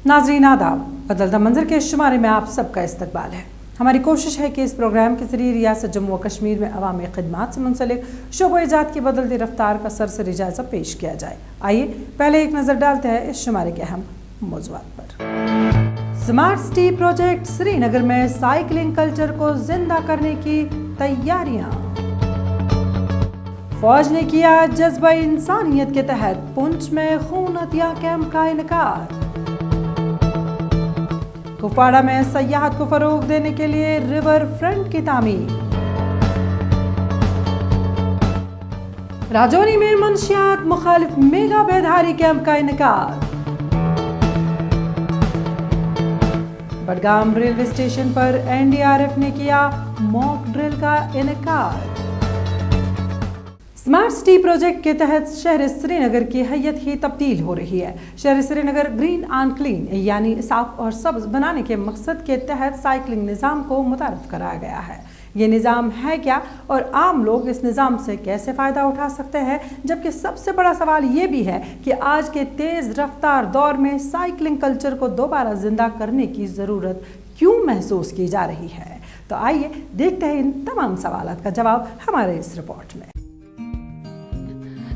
नाज़रीन आदाब, बदलता मंजर के शुमारे में आप सबका इस्तकबाल है। हमारी कोशिश है कि इस प्रोग्राम के ज़रिए रियासत जम्मू व कश्मीर में अवामी खिदमात से मुंसलिक शोबो-ए-जात की बदलती रफ्तार का सरसरी जायज़ा पेश किया जाए। आइए पहले एक नज़र डालते हैं इस शुमारे के अहम मौज़ूआत पर। स्मार्ट सिटी प्रोजेक्ट श्रीनगर में साइकिलिंग कल्चर को जिंदा करने की तैयारियां। फौज ने किया जज्बा इंसानियत के तहत पुंछ में खून अतिया कैंप का इनकार। कुपवाड़ा में सयाहत को फरोग देने के लिए रिवर फ्रंट की तामीर। राजौरी में मंशियात मुखालिफ मेगा बेधारी कैंप का इनकार। बडगाम रेलवे स्टेशन पर एनडीआरएफ ने किया मॉक ड्रिल का इनकार। स्मार्ट सिटी प्रोजेक्ट के तहत शहर श्रीनगर की हैयत ही तब्दील हो रही है। शहर श्रीनगर ग्रीन एंड क्लीन यानी साफ और सब्ज बनाने के मकसद के तहत साइकिलिंग निज़ाम को मुतारफ कराया गया है। ये निज़ाम है क्या और आम लोग इस निज़ाम से कैसे फ़ायदा उठा सकते हैं, जबकि सबसे बड़ा सवाल ये भी है कि आज के तेज़ रफ्तार दौर में साइकिलिंग कल्चर को दोबारा जिंदा करने की ज़रूरत क्यों महसूस की जा रही है। तो आइए देखते हैं इन तमाम सवालों का जवाब हमारे इस रिपोर्ट में।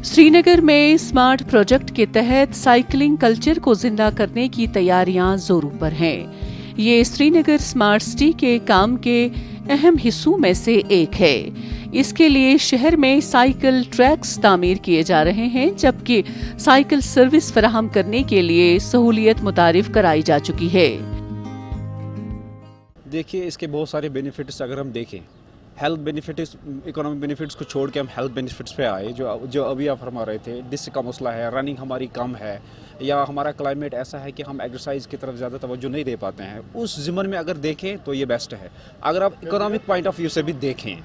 श्रीनगर में स्मार्ट प्रोजेक्ट के तहत साइकिलिंग कल्चर को जिंदा करने की तैयारियां जोरों पर हैं। ये श्रीनगर स्मार्ट सिटी के काम के अहम हिस्सों में से एक है। इसके लिए शहर में साइकिल ट्रैक्स तामीर किए जा रहे हैं, जबकि साइकिल सर्विस फराहम करने के लिए सहूलियत मुतारिफ कराई जा चुकी है। देखिए, इसके बहुत सारे बेनिफिट्स अगर हम देखें, हेल्थ बेनिफिट्स, इकोनॉमिक बेनिफिट्स को छोड़ के हम हेल्थ बेनिफिट्स पे आए, जो अभी आप फरमा रहे थे, डिस्क का मसला है, रनिंग हमारी कम है, या हमारा क्लाइमेट ऐसा है कि हम एक्सरसाइज की तरफ ज़्यादा तवज्जो नहीं दे पाते हैं। उस ज़िमन में अगर देखें तो ये बेस्ट है। अगर आप इकोनॉमिक पॉइंट ऑफ व्यू से भी देखें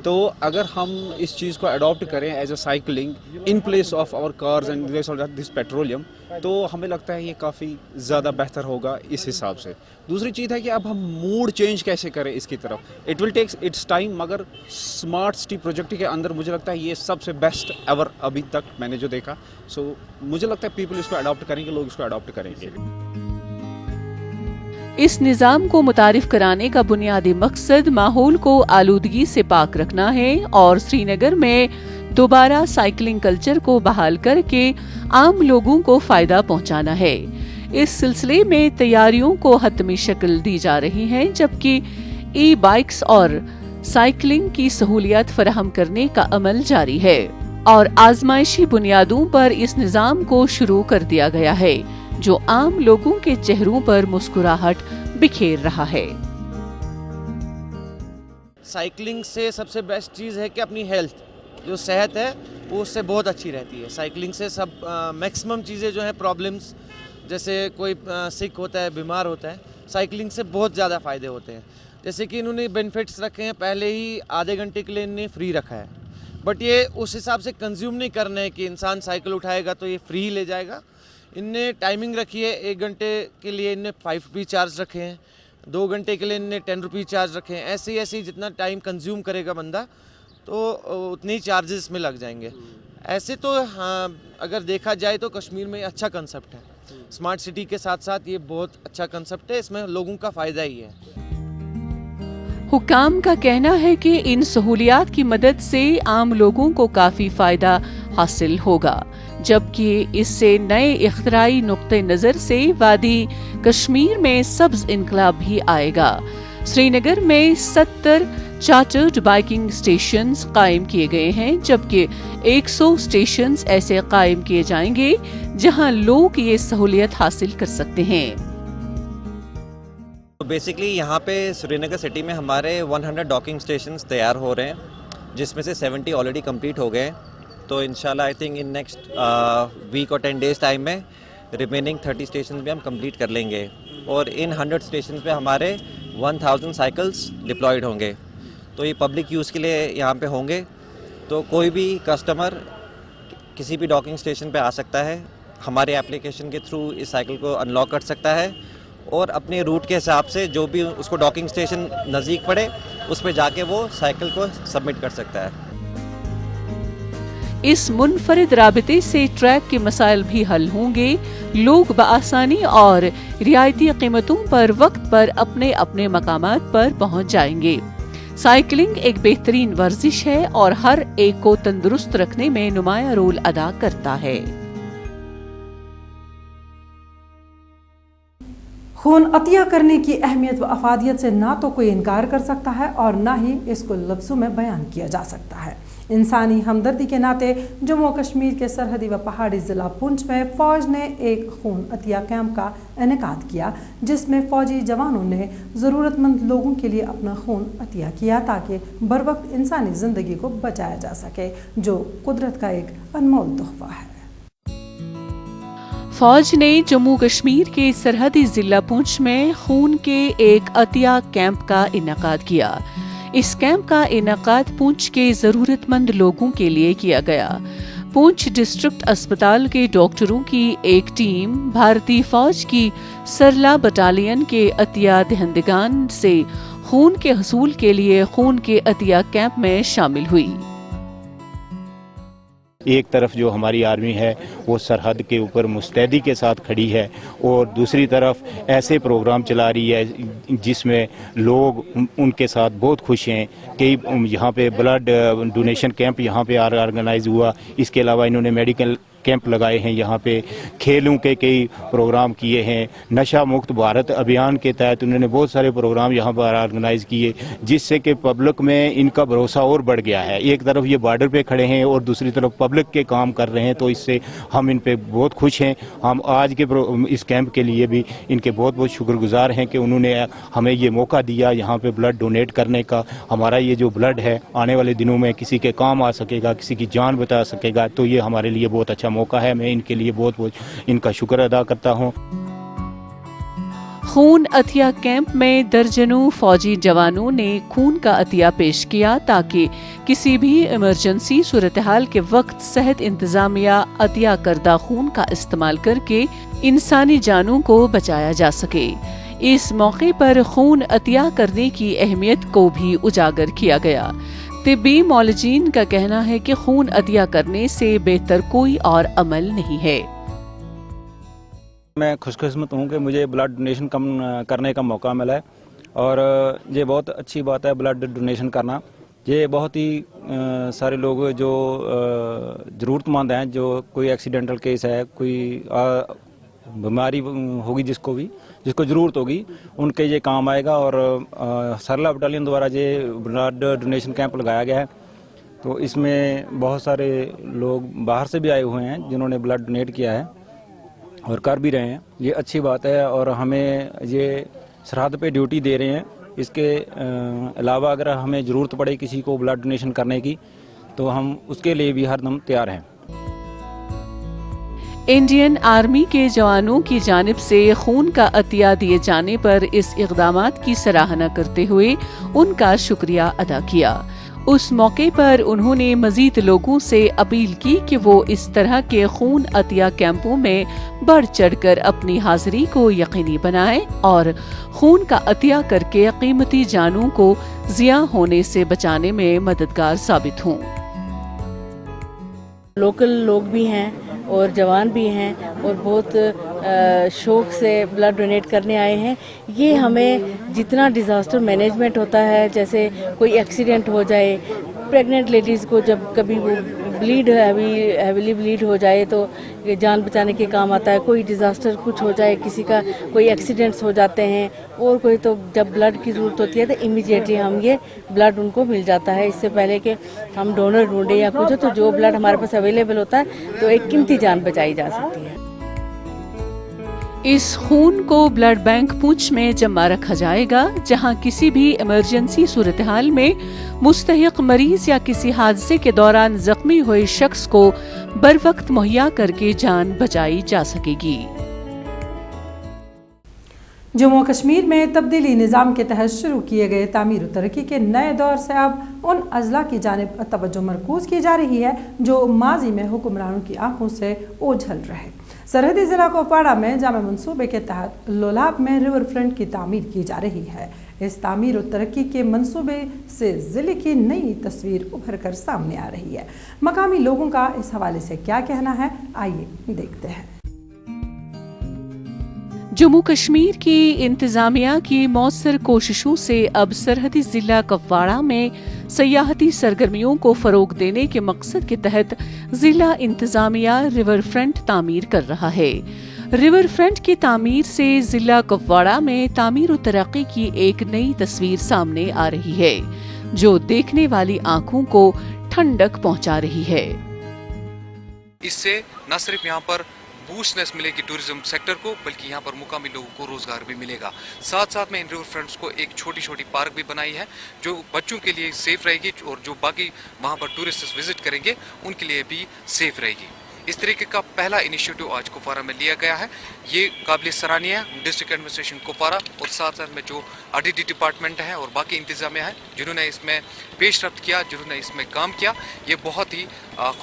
तो अगर हम इस चीज़ को अडॉप्ट करें as a cycling in place of our cars and this petroleum, तो हमें लगता है ये काफ़ी ज़्यादा बेहतर होगा इस हिसाब से। दूसरी चीज़ है कि अब हम मूड चेंज कैसे करें इसकी तरफ। It will take its time, मगर स्मार्ट सिटी प्रोजेक्ट के अंदर मुझे लगता है ये सबसे बेस्ट एवर अभी तक मैंने जो देखा। सो मुझे लगता है पीपल इसको अडॉप्ट करेंगे, लोग इसको अडॉप्ट करेंगे। इस निज़ाम को मुतारिफ कराने का बुनियादी मकसद माहौल को आलूदगी से पाक रखना है और श्रीनगर में दोबारा साइकिलिंग कल्चर को बहाल करके आम लोगों को फायदा पहुंचाना है। इस सिलसिले में तैयारियों को हतमी शक्ल दी जा रही है, जबकि ई बाइक्स और साइकिलिंग की सहूलियत फराहम करने का अमल जारी है और आजमाइशी बुनियादों पर इस निज़ाम को शुरू कर दिया गया है, जो आम लोगों के चेहरों पर मुस्कुराहट बिखेर रहा है। साइकिलिंग से सबसे बेस्ट चीज़ है कि अपनी हेल्थ, जो सेहत है वो उससे बहुत अच्छी रहती है। साइकिलिंग से सब मैक्सिमम चीज़ें जो हैं, प्रॉब्लम्स जैसे कोई सिक होता है, बीमार होता है, साइकिलिंग से बहुत ज़्यादा फ़ायदे होते हैं। जैसे कि इन्होंने बेनिफिट्स रखे हैं, पहले ही आधे घंटे के लिए इन्हें फ्री रखा है, बट ये उस हिसाब से कंज्यूम नहीं करना है कि इंसान साइकिल उठाएगा तो ये फ्री ले जाएगा। इनने टाइमिंग रखी है, 1 घंटे के लिए इनने 5 रुपये चार्ज रखे हैं, 2 घंटे के लिए इनने 10 रुपये चार्ज रखे हैं। ऐसे ही जितना टाइम कंज्यूम करेगा बंदा तो उतनी चार्जेस में लग जाएंगे। ऐसे तो हाँ, अगर देखा जाए तो कश्मीर में अच्छा कंसेप्ट है। स्मार्ट सिटी के साथ साथ ये बहुत अच्छा कंसेप्ट है, इसमें लोगों का फ़ायदा ही है। हुक्काम का कहना है कि इन सहूलियात की मदद से आम लोगों को काफ़ी फ़ायदा हासिल होगा, जबकि इससे नए इख्तराई नुक्ते नज़र से वादी कश्मीर में सब्ज इनकलाब भी आएगा। श्रीनगर में 70 चार्टर्ड बाइकिंग स्टेशंस कायम किए गए हैं, जबकि 100 स्टेशंस ऐसे कायम किए जाएंगे जहां लोग ये सहूलियत हासिल कर सकते हैं। बेसिकली यहाँ पे श्रीनगर सिटी में हमारे 100 डॉकिंग स्टेशंस तैयार हो रहे हैं, जिसमें से 70 ऑलरेडी कंप्लीट हो गए। तो इंशाल्लाह I think in next week और 10 डेज़ टाइम में रिमेनिंग 30 स्टेशन भी हम कंप्लीट कर लेंगे और इन 100 स्टेशन पे हमारे 1000 साइकिल्स डिप्लॉयड होंगे। तो ये पब्लिक यूज़ के लिए यहाँ पे होंगे, तो कोई भी कस्टमर किसी भी डॉकिंग स्टेशन पे आ सकता है, हमारे एप्लीकेशन के थ्रू इस साइकिल को अनलॉक कर सकता है और अपने रूट के हिसाब से जो भी उसको डॉकिंग स्टेशन नज़दीक पड़े उस पर जाके वो साइकिल को सबमिट कर सकता है। इस मुनफरिद राबिते से ट्रैक के मसाइल भी हल होंगे, लोग बआसानी और रियायती कीमतों पर वक्त पर अपने अपने मकामात पर पहुंच जाएंगे। साइकिलिंग एक बेहतरीन वर्जिश है और हर एक को तंदुरुस्त रखने में नुमाया रोल अदा करता है। खून अतिया करने की अहमियत व अफादियत से ना तो कोई इनकार कर सकता है और ना ही इसको लफ्ज़ों में बयान किया जा सकता है। इंसानी हमदर्दी के नाते जम्मू कश्मीर के सरहदी व पहाड़ी ज़िला पुंछ में फ़ौज ने एक खून अतिया कैंप का इनेकाद किया, जिसमें फ़ौजी जवानों ने ज़रूरतमंद लोगों के लिए अपना खून अतिया किया ताकि बर वक्त इंसानी ज़िंदगी को बचाया जा सके, जो कुदरत का एक अनमोल तोहफा है। फौज ने जम्मू कश्मीर के सरहदी जिला पुंछ में खून के एक अतिया कैंप का इनेकाद किया। इस कैंप का इनेकाद पुंछ के जरूरतमंद लोगों के लिए किया गया। पुंछ डिस्ट्रिक्ट अस्पताल के डॉक्टरों की एक टीम भारतीय फौज की सरला बटालियन के अतिया दहंदगान से खून के हसूल के लिए खून के अतिया कैंप में शामिल हुई। एक तरफ जो हमारी आर्मी है वो सरहद के ऊपर मुस्तैदी के साथ खड़ी है और दूसरी तरफ ऐसे प्रोग्राम चला रही है जिसमें लोग उनके साथ बहुत खुश हैं। कई यहाँ पे ब्लड डोनेशन कैंप यहाँ पे ऑर्गेनाइज हुआ। इसके अलावा इन्होंने मेडिकल कैंप लगाए हैं, यहाँ पे खेलों के कई प्रोग्राम किए हैं। नशा मुक्त भारत अभियान के तहत उन्होंने बहुत सारे प्रोग्राम यहाँ पर ऑर्गेनाइज किए, जिससे कि पब्लिक में इनका भरोसा और बढ़ गया है। एक तरफ ये बॉर्डर पे खड़े हैं और दूसरी तरफ पब्लिक के काम कर रहे हैं, तो इससे हम इन पे बहुत खुश हैं। हम आज के इस कैंप के लिए भी इनके बहुत बहुत शुक्रगुजार हैं कि उन्होंने हमें ये मौका दिया यहाँ पे ब्लड डोनेट करने का। हमारा ये जो ब्लड है आने वाले दिनों में किसी के काम आ सकेगा, किसी की जान बचा सकेगा, तो ये हमारे लिए बहुत अच्छा मौका है। मैं इनके लिए बहुत बहुत इनका शुक्र अदा करता हूँ। खून अतिया कैंप में दर्जनों फौजी जवानों ने खून का अतिया पेश किया ताकि किसी भी इमरजेंसी सूरत हाल के वक्त सेहत इंतजामिया अतिया करदा खून का इस्तेमाल करके इंसानी जानों को बचाया जा सके। इस मौके पर खून अतिया करने की अहमियत को भी उजागर किया गया। तिब्बी मौलजीन का कहना है कि खून अतिया करने से बेहतर कोई और अमल नहीं है। मैं खुशकिस्मत हूँ कि मुझे ब्लड डोनेशन करने का मौका मिला है और ये बहुत अच्छी बात है ब्लड डोनेशन करना। ये बहुत ही सारे लोग जो ज़रूरतमंद हैं, जो कोई एक्सीडेंटल केस है, कोई बीमारी होगी जिसको ज़रूरत होगी, उनके ये काम आएगा। और सरला बटालियन द्वारा ये ब्लड डोनेशन कैंप लगाया गया है, तो इसमें बहुत सारे लोग बाहर से भी आए हुए हैं जिन्होंने ब्लड डोनेट किया है और कर भी रहे हैं। ये अच्छी बात है और हमें ये सरहद पे ड्यूटी दे रहे हैं। इसके अलावा अगर हमें ज़रूरत पड़े किसी को ब्लड डोनेशन करने की, तो हम उसके लिए भी हरदम तैयार हैं। इंडियन आर्मी के जवानों की जानिब से खून का अतिया दिए जाने पर इस इक़दामात की सराहना करते हुए उनका शुक्रिया अदा किया। उस मौके पर उन्होंने मजीद लोगों से अपील की कि वो इस तरह के खून अतिया कैंपों में बढ़ चढ़कर अपनी हाजिरी को यकीनी बनाएं और खून का अतिया करके कीमती जानों को ज़िया होने से बचाने में मददगार साबित हों। लोकल लोग भी हैं और जवान भी हैं और बहुत शौक़ से ब्लड डोनेट करने आए हैं। ये हमें जितना डिज़ास्टर मैनेजमेंट होता है, जैसे कोई एक्सीडेंट हो जाए, प्रेग्नेंट लेडीज़ को जब कभी वो हैवीली ब्लीड हो जाए तो जान बचाने के काम आता है। कोई डिज़ास्टर कुछ हो जाए, किसी का कोई एक्सीडेंट्स हो जाते हैं और कोई, तो जब ब्लड की ज़रूरत होती है तो इमीडिएटली हम ये ब्लड उनको मिल जाता है। इससे पहले कि हम डोनर ढूंढे या कुछ, तो जो ब्लड हमारे पास अवेलेबल होता है तो एक कीमती जान बचाई जा सकती है। इस खून को ब्लड बैंक पुंछ में जमा रखा जाएगा, जहां किसी भी इमरजेंसी सूरत हाल में मुस्तहिक मरीज या किसी हादसे के दौरान जख्मी हुए शख्स को बर वक्त मुहैया करके जान बचाई जा सकेगी। जम्मू कश्मीर में तब्दीली निज़ाम के तहत शुरू किए गए तामीर तरक्की के नए दौर से अब उन अजला की जानिब तवज्जो मरकूज की जा रही है जो माजी में हुक्मरानों की आंखों से ओझल रहे। सरहदी ज़िला कुपवाड़ा में जामे मंसूबे के तहत लोलाब में रिवर फ्रंट की तामीर की जा रही है। इस तामीर और तरक्की के मंसूबे से ज़िले की नई तस्वीर उभर कर सामने आ रही है। मकामी लोगों का इस हवाले से क्या कहना है, आइए देखते हैं। जम्मू कश्मीर की इंतजामिया की मौसर कोशिशों से अब सरहदी जिला कुपवाड़ा में सयाहती सरगर्मियों को फरोग देने के मकसद के तहत जिला इंतजामिया रिवर फ्रंट तामीर कर रहा है। रिवर फ्रंट की तामीर से जिला कुपवाड़ा में तामीर और तरक्की की एक नई तस्वीर सामने आ रही है, जो देखने वाली आंखों को ठंडक पहुंचा रही है। इससे न सिर्फ यहाँ पर बूस्टनेस मिलेगी टूरिज्म सेक्टर को, बल्कि यहाँ पर मुकामी लोगों को रोजगार भी मिलेगा। साथ साथ में इन रिवर फ्रंट्स को एक छोटी छोटी पार्क भी बनाई है, जो बच्चों के लिए सेफ रहेगी और जो बाकी वहाँ पर टूरिस्ट विजिट करेंगे उनके लिए भी सेफ रहेगी। इस तरीके का पहला इनिशिएटिव आज कुपवाड़ा में लिया गया है। ये काबिल सराहनीय है। डिस्ट्रिक्ट एडमिनिस्ट्रेशन कुपवाड़ा और साथ साथ में जो आरडीडी डिपार्टमेंट है और बाकी इंतजामिया है, जिन्होंने इसमें पेशरफ्त किया, जिन्होंने इसमें काम किया, ये बहुत ही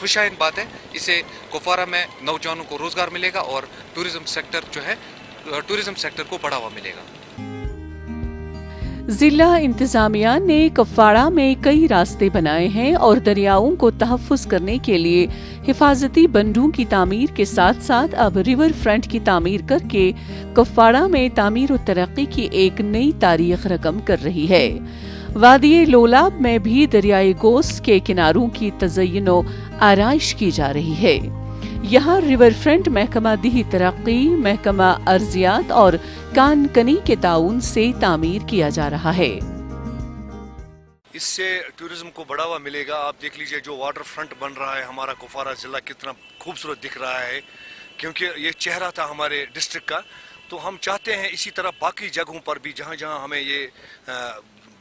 खुशाइन बात है। इससे कुपवाड़ा में नौजवानों को रोजगार मिलेगा और टूरिज्म सेक्टर जो है, टूरिज्म सेक्टर को बढ़ावा मिलेगा। जिला इंतजामिया ने कुपवाड़ा में कई रास्ते बनाए हैं और दरियाओं को तहफ़्फ़ुज़ करने के लिए हिफाजती बंडों की तामीर के साथ साथ अब रिवर फ्रंट की तामीर करके कुपवाड़ा में तामीर और तरक्की की एक नई तारीख रकम कर रही है। वादी लोलाब में भी दरियाई गोस के किनारों की तज़य्युन आराइश की जा रही है। यहाँ रिवर फ्रंट महकमा दिही तरक्की, महकमा अर्जियात और कानकनी के ताउन से तामीर किया जा रहा है। इससे टूरिज्म को बढ़ावा मिलेगा। आप देख लीजिए जो वाटर फ्रंट बन रहा है, हमारा कुपवाड़ा जिला कितना खूबसूरत दिख रहा है, क्योंकि ये चेहरा था हमारे डिस्ट्रिक्ट का। तो हम चाहते हैं इसी तरह बाकी जगहों पर भी जहाँ जहाँ हमें ये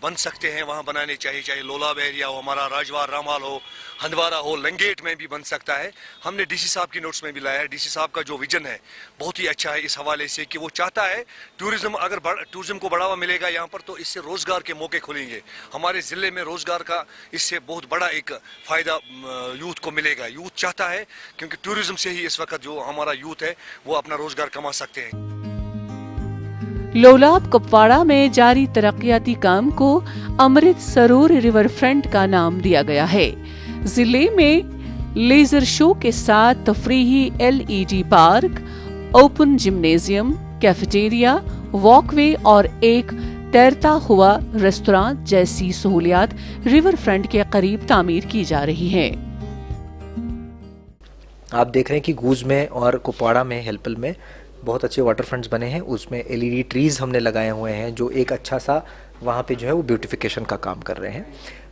बन सकते हैं वहाँ बनाने चाहिए, चाहे लोलाब एरिया हो, हमारा राजवार रामाल हो, हंदवारा हो, लंगेट में भी बन सकता है। हमने डीसी साहब की नोट्स में भी लाया है। डीसी साहब का जो विजन है बहुत ही अच्छा है इस हवाले से कि वो चाहता है टूरिज्म को बढ़ावा मिलेगा यहाँ पर, तो इससे रोजगार के मौके खुलेंगे। हमारे ज़िले में रोजगार का इससे बहुत बड़ा एक फ़ायदा यूथ को मिलेगा। यूथ चाहता है, क्योंकि टूरिज्म से ही इस वक्त जो हमारा यूथ है वो अपना रोजगार कमा सकते हैं। लोलाब कुपवाड़ा में जारी तरक्याती काम को अमृत सरोवर रिवर फ्रंट का नाम दिया गया है। जिले में लेजर शो के साथ तफरीही LED park, open gymnasium, cafeteria, walkway और एक तैरता हुआ रेस्तोरां जैसी सहूलियात रिवर फ्रंट के करीब तामीर की जा रही है। आप देख रहे हैं कि गूज में और कुपवाड़ा में हेल्पल में बहुत अच्छे वाटर फ्रंट्स बने हैं। उसमें LED ट्रीज़ हमने लगाए हुए हैं, जो एक अच्छा सा वहाँ पे जो है वो ब्यूटिफिकेशन का काम कर रहे हैं।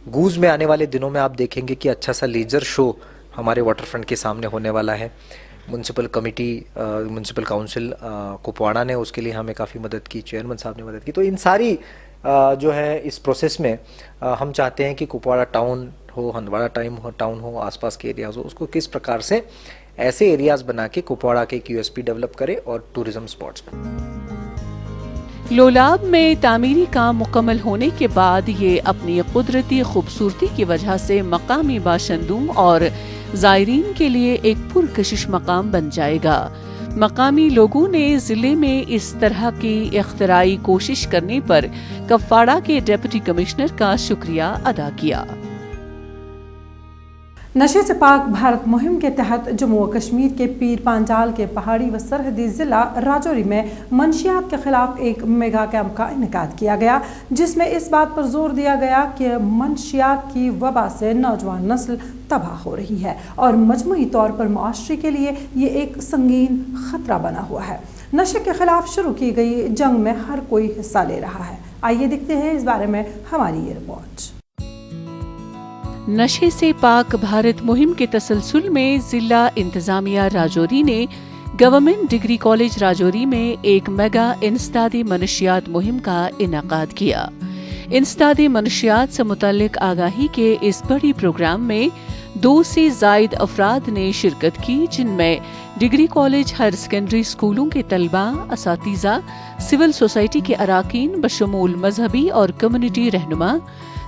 गूज में आने वाले दिनों में आप देखेंगे कि अच्छा सा लेजर शो हमारे वाटर फ्रंट के सामने होने वाला है। Municipal committee, municipal council Kupwara ने उसके लिए हमें काफ़ी मदद की, चेयरमैन साहब ने मदद की। तो इन सारी जो है इस प्रोसेस में हम चाहते हैं कि कुपवाड़ा टाउन हो, हंदवाड़ा टाउन हो, आसपास के एरियाज हो, उसको किस प्रकार से ऐसे एरियाज बना के कुपवाड़ा के USP डेवलप करे और टूरिज्म स्पॉट्स बने। लोलाब में तामीरी काम मुकम्मल होने के बाद ये अपनी कुदरती खूबसूरती की वजह से मकामी बाशिंदों और ज़ायरीन के लिए एक पुरकशिश मकाम बन जाएगा। मकामी लोगों ने जिले में इस तरह की इख्तिराई कोशिश करने पर कुपवाड़ा के डिप्टी कमिश्नर का शुक्रिया अदा किया। नशे से पाक भारत मुहिम के तहत जम्मू व कश्मीर के पीर पांजाल के पहाड़ी व सरहदी ज़िला राजौरी में मंशियात के खिलाफ एक मेगा कैंप का इनेकाद किया गया, जिसमें इस बात पर जोर दिया गया कि मंशियात की वबा से नौजवान नस्ल तबाह हो रही है और मजमूई तौर पर मुआशरे के लिए ये एक संगीन खतरा बना हुआ है। नशे के खिलाफ शुरू की गई जंग में हर कोई हिस्सा ले रहा है। आइए देखते हैं इस बारे में हमारी ये रिपोर्ट। नशे से पाक भारत मुहिम के तसलसल में जिला इंतजामिया राजौरी ने गवर्नमेंट डिग्री कॉलेज राजौरी में एक मेगा इंसदादी मनशियात मुहिम का इनेकाद किया। इंसदादी मनशियात से मुतल्लिक आगाही के इस बड़ी प्रोग्राम में 2 से ज़ायद अफराद ने शिरकत की, जिनमें डिग्री कॉलेज हायर सेकेंडरी स्कूलों के तलबा, असातिज़ा, सिविल सोसाइटी के अराकीन बशमूल मजहबी और कम्युनिटी रहनुमा,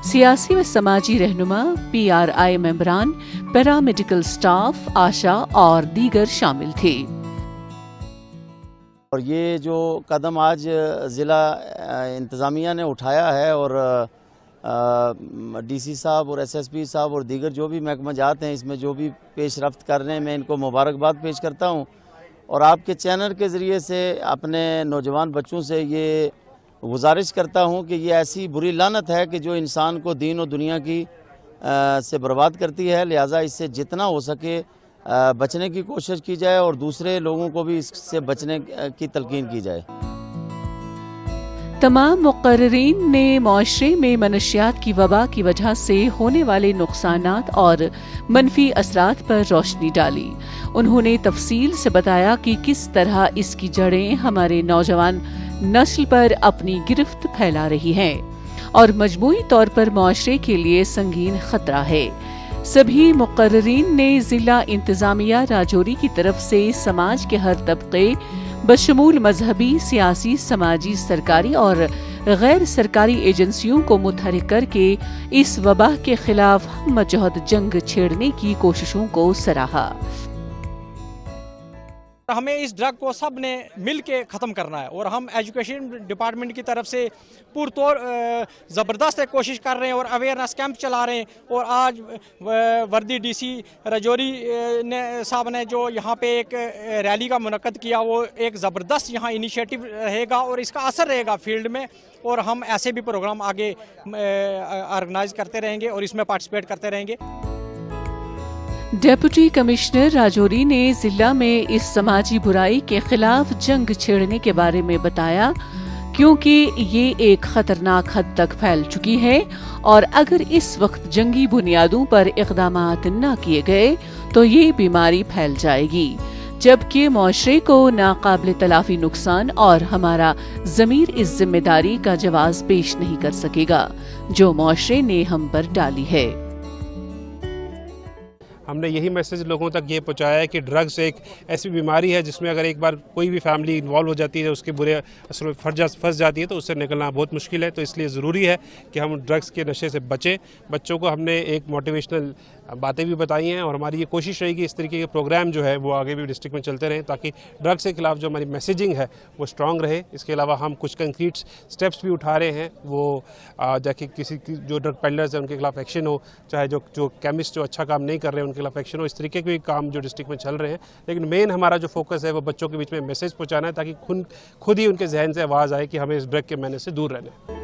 सियासी व समाजी रहनुमा, PRI मेंबरान, पैरामेडिकल स्टाफ, आशा और दीगर शामिल थे। اور یہ جو قدم آج ضلع انتظامیہ نے اٹھایا ہے اور ڈی سی صاحب اور ایس ایس پی صاحب اور دیگر جو بھی محکمہ جات ہیں اس میں جو بھی پیش رفت کر رہے ہیں، میں ان کو مبارکباد پیش کرتا ہوں، اور آپ کے چینل کے ذریعے سے اپنے نوجوان بچوں سے یہ گزارش کرتا ہوں کہ یہ ایسی بری لعنت ہے کہ جو انسان کو دین و دنیا کی سے برباد کرتی ہے، لہٰذا اس سے جتنا ہو سکے بچنے کی کوشش کی جائے اور دوسرے لوگوں کو بھی اس سے بچنے کی تلقین کی جائے۔ تمام مقررین نے معاشرے میں منشیات کی وبا کی وجہ سے ہونے والے نقصانات اور منفی اثرات پر روشنی ڈالی۔ انہوں نے تفصیل سے بتایا کہ کس طرح اس کی جڑیں ہمارے نوجوان نسل پر اپنی گرفت پھیلا رہی ہیں اور مجموعی طور پر معاشرے کے لیے سنگین خطرہ ہے۔ سبھی مقررین نے ضلع انتظامیہ راجوری کی طرف سے سماج کے ہر طبقے بشمول مذہبی، سیاسی، سماجی، سرکاری اور غیر سرکاری ایجنسیوں کو متحرک کر کے اس وبا کے خلاف ہم جہد جنگ چھیڑنے کی کوششوں کو سراہا۔ ہمیں اس ڈرگ کو سب نے مل کے ختم کرنا ہے اور ہم ایجوکیشن ڈپارٹمنٹ کی طرف سے پرطور زبردست کوشش کر رہے ہیں اور اویئرنیس کیمپ چلا رہے ہیں، اور آج وردی ڈی سی راجوری صاحب نے جو یہاں پہ ایک ریلی کا منعقد کیا، وہ ایک زبردست یہاں انیشیٹو رہے گا اور اس کا اثر رہے گا فیلڈ میں، اور ہم ایسے بھی پروگرام آگے آرگنائز کرتے رہیں گے اور اس میں پارٹیسپیٹ کرتے رہیں گے۔ ڈیپٹی کمشنر راجوری نے ضلع میں اس سماجی برائی کے خلاف جنگ چھیڑنے کے بارے میں بتایا، کیونکہ یہ ایک خطرناک حد تک پھیل چکی ہے اور اگر اس وقت جنگی بنیادوں پر اقدامات نہ کیے گئے تو یہ بیماری پھیل جائے گی، جبکہ معاشرے کو ناقابل تلافی نقصان اور ہمارا ضمیر اس ذمہ داری کا جواز پیش نہیں کر سکے گا جو معاشرے نے ہم پر ڈالی ہے۔ ہم نے یہی میسیج لوگوں تک یہ پہنچایا ہے کہ ڈرگز ایک ایسی بیماری ہے جس میں اگر ایک بار کوئی بھی فیملی انوالو ہو جاتی ہے، اس کے برے اثر میں پھنس جاتی ہے تو اس سے نکلنا بہت مشکل ہے، تو اس لیے ضروری ہے کہ ہم ڈرگز کے نشے سے بچیں۔ بچوں کو ہم نے ایک موٹیویشنل باتیں بھی بتائی ہیں اور ہماری یہ کوشش رہے گی اس طریقے کے پروگرام جو ہے وہ آگے بھی ڈسٹرکٹ میں چلتے رہیں تاکہ ڈرگس کے خلاف جو ہماری میسیجنگ ہے وہ اسٹرانگ رہے۔ اس کے علاوہ ہم کچھ کنکریٹ سٹیپس بھی اٹھا رہے ہیں، وہ جاکہ کسی جو ڈرگ پینڈلرز ہیں ان کے خلاف ایکشن ہو، چاہے جو کیمسٹ جو اچھا کام نہیں کر رہے ہیں ان کے خلاف ایکشن ہو، اس طریقے کے کام جو ڈسٹرکٹ میں چل رہے ہیں۔ لیکن مین ہمارا جو فوکس ہے وہ بچوں کے بیچ میں میسیج پہنچانا ہے تاکہ خود ہی ان کے ذہن سے آواز آئے کہ ہمیں اس ڈرگ کے مینے سے دور رہنا ہے۔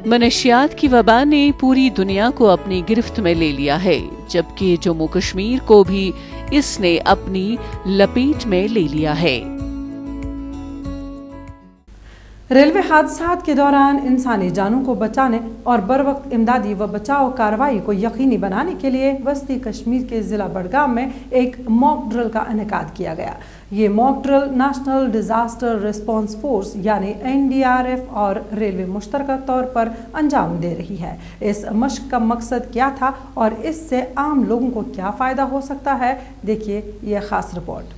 منشیات کی وبا نے پوری دنیا کو اپنی گرفت میں لے لیا ہے، جبکہ جموں کشمیر کو بھی اس نے اپنی لپیٹ میں لے لیا ہے۔ ریلوے حادثات کے دوران انسانی جانوں کو بچانے اور بروقت امدادی و بچاؤ کارروائی کو یقینی بنانے کے لیے وسطی کشمیر کے ضلع بڈگام میں ایک موک ڈرل کا انعقاد کیا گیا۔ یہ mock drill national disaster response force یعنی NDRF اور ریلوے مشترکہ طور پر انجام دے رہی ہے۔ اس مشق کا مقصد کیا تھا اور اس سے عام لوگوں کو کیا فائدہ ہو سکتا ہے، دیکھیے یہ خاص رپورٹ۔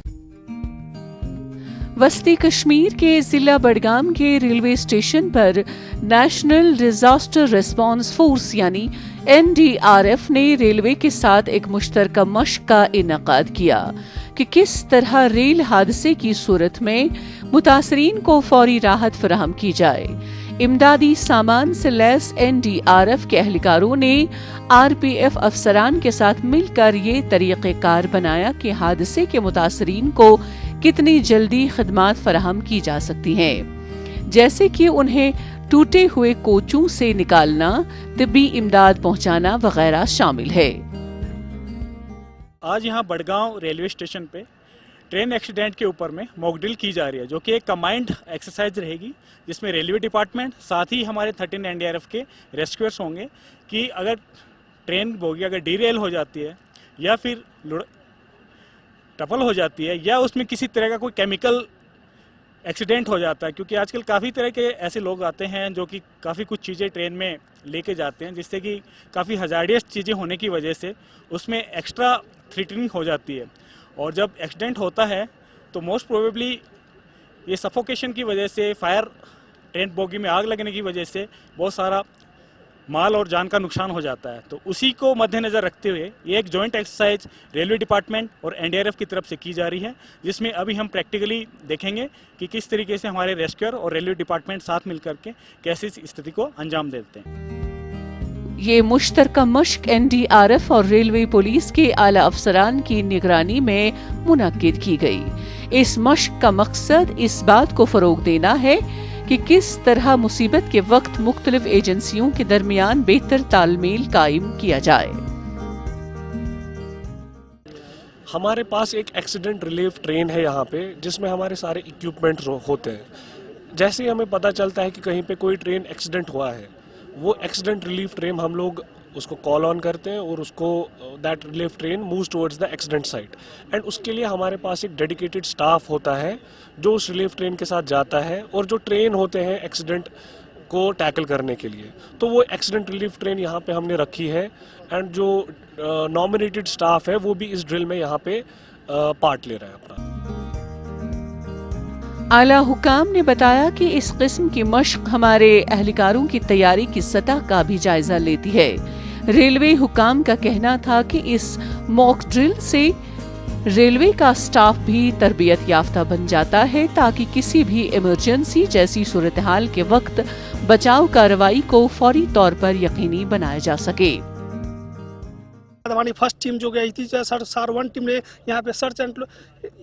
وسطی کشمیر کے ضلع بڈگام کے ریلوے اسٹیشن پر نیشنل ڈیزاسٹر ریسپانس فورس یعنی NDRF نے ریلوے کے ساتھ ایک مشترکہ مشق کا انعقاد کیا کہ کس طرح ریل حادثے کی صورت میں متاثرین کو فوری راحت فراہم کی جائے۔ امدادی سامان سے لیس NDRF کے اہلکاروں نے RPF افسران کے ساتھ مل کر یہ طریقہ کار بنایا کہ حادثے کے متاثرین کو کتنی جلدی خدمات فراہم کی جا سکتی ہیں، جیسے کہ انہیں ٹوٹے ہوئے کوچوں سے نکالنا، طبی امداد پہنچانا وغیرہ شامل ہے۔ آج یہاں بڈگاؤں ریلوے اسٹیشن پہ ٹرین ایکسیڈنٹ کے اوپر میں موک ڈرل کی جا رہی ہے، جو کہ ایک کمبائنڈ ایکسرسائز رہے گی، جس میں ریلوے ڈپارٹمنٹ ساتھ ہی ہمارے 13 NDRF کے ریسکیورس ہوں گے کہ اگر ٹرین بوگی اگر ڈی ریل ہو جاتی ہے یا پھر ٹفل ہو جاتی ہے یا اس میں کسی طرح کا کوئی کیمیکل ایکسیڈنٹ ہو جاتا ہے، کیونکہ آج کل کافی طرح کے ایسے لوگ آتے ہیں جو کہ کافی کچھ چیزیں ٹرین میں لے کے جاتے ہیں، جس سے کہ کافی ہزارڈیس چیزیں ہونے کی وجہ سے اس میں ایکسٹرا تھریٹنگ ہو جاتی ہے، اور جب ایکسیڈنٹ ہوتا ہے تو موسٹ پروبیبلی یہ سفوکیشن کی وجہ سے، فائر ٹرین بوگی میں آگ لگنے کی وجہ سے بہت سارا माल और जान का नुकसान हो जाता है। तो उसी को मद्देनज़र रखते हुए ये एक जॉइंट एक्सरसाइज रेलवे डिपार्टमेंट और एनडीआरएफ की तरफ से की जा रही है, जिसमें अभी हम प्रैक्टिकली देखेंगे कि किस तरीके से हमारे रेस्क्यूअर और रेलवे डिपार्टमेंट साथ मिलकर के कैसे इस स्थिति को अंजाम देते हैं। ये मुश्तरका मश्क एनडीआरएफ और रेलवे पुलिस के आला अफसरान की निगरानी में मुनक्किद की गई। इस मश्क का मकसद इस बात को फरोग देना है कि किस तरह मुसीबत के वक्त मुख्तलिफ एजेंसियों के दरमियान बेहतर तालमेल कायम किया जाए। हमारे पास एक एक्सीडेंट रिलीफ ट्रेन है यहाँ पे, जिसमें हमारे सारे इक्विपमेंट होते हैं। जैसे ही हमें पता चलता है कि कहीं पे कोई ट्रेन एक्सीडेंट हुआ है, वो एक्सीडेंट रिलीफ ट्रेन हम लोग उसको कॉल ऑन करते हैं और उसको that relief train moves towards the accident site, and उसके लिए हमारे पास एक डेडिकेटेड स्टाफ होता है जो उस रिलीफ ट्रेन के साथ जाता है, और जो ट्रेन होते हैं एक्सीडेंट को टैकल करने के लिए, तो वो एक्सीडेंट रिलीफ ट्रेन यहाँ पे हमने रखी है, एंड जो नॉमिनेटेड स्टाफ है वो भी इस ड्रिल में यहाँ पे पार्ट ले रहा है अपना। आला हुकाम ने बताया कि इस किस्म की मश्क हमारे एहलकारों की तैयारी की सतह का भी जायजा लेती है। रेलवे हुकाम का कहना था कि इस मॉक ड्रिल से रेलवे का स्टाफ भी तरबियत याफ्ता बन जाता है, ताकि किसी भी इमरजेंसी जैसी सूरत-हाल के वक्त बचाव कार्रवाई को फौरी तौर पर यकीनी बनाया जा सके। हमारी फर्स्ट टीम जो गई थी सर 1 टीम ने यहाँ पे सर्च एंड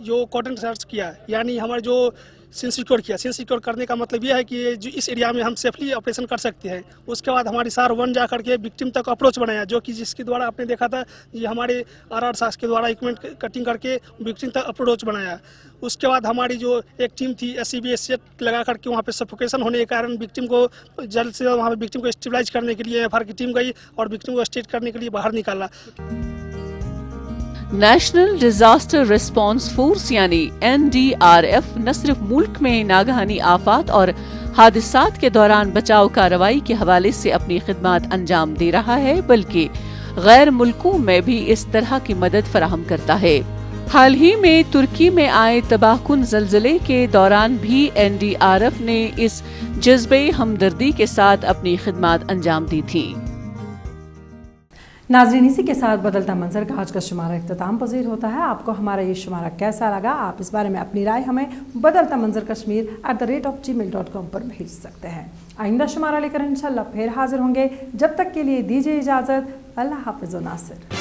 जो कॉर्डन सर्च किया, यानी हमारे जो सीन सिक्योर किया। सीन सिक्योर करने का मतलब ये है कि जो इस एरिया में हम सेफली ऑपरेशन कर सकते हैं। उसके बाद हमारी SAR 1 जा करके विक्टिम तक अप्रोच बनाया, जो कि जिसके द्वारा आपने देखा था ये हमारे RR सास के द्वारा इक्विपमेंट कटिंग करके विक्टिम तक अप्रोच बनाया। उसके बाद हमारी जो एक टीम थी SCBA सेट लगा करके वहाँ पे सफोकेशन होने के कारण विक्टिम को जल्द से जल्द वहाँ पे विक्टिम को स्टेबलाइज करने के लिए FR की टीम गई और विक्टिम को स्टेट करने के लिए बाहर निकाला। नेशनल डिजास्टर रिस्पांस फोर्स यानी NDRF न सिर्फ मुल्क में नागहानी आफात और हादसात के दौरान बचाव कार्रवाई के हवाले से अपनी खिदमत अंजाम दे रहा है, बल्कि गैर मुल्कों में भी इस तरह की मदद फराहम करता है। हाल ही में तुर्की में आए तबाहकुन ज़लज़ले के दौरान भी NDRF ने इस जज्बे हमदर्दी के साथ अपनी खिदमत अंजाम दी थी। नाज़रीन, इसी के साथ बदलता मंजर का आज का शुमारा इख्तिताम पजीर होता है। आपको हमारा ये शुमारा कैसा लगा, आप इस बारे में अपनी राय हमें बदलता मंजर kashmir@gmail.com पर भेज सकते हैं। आइंदा शुमारा लेकर इंशाल्लाह फिर हाजिर होंगे। जब तक के लिए दीजिए इजाज़त। अल्लाह हाफ़िज़ नासिर।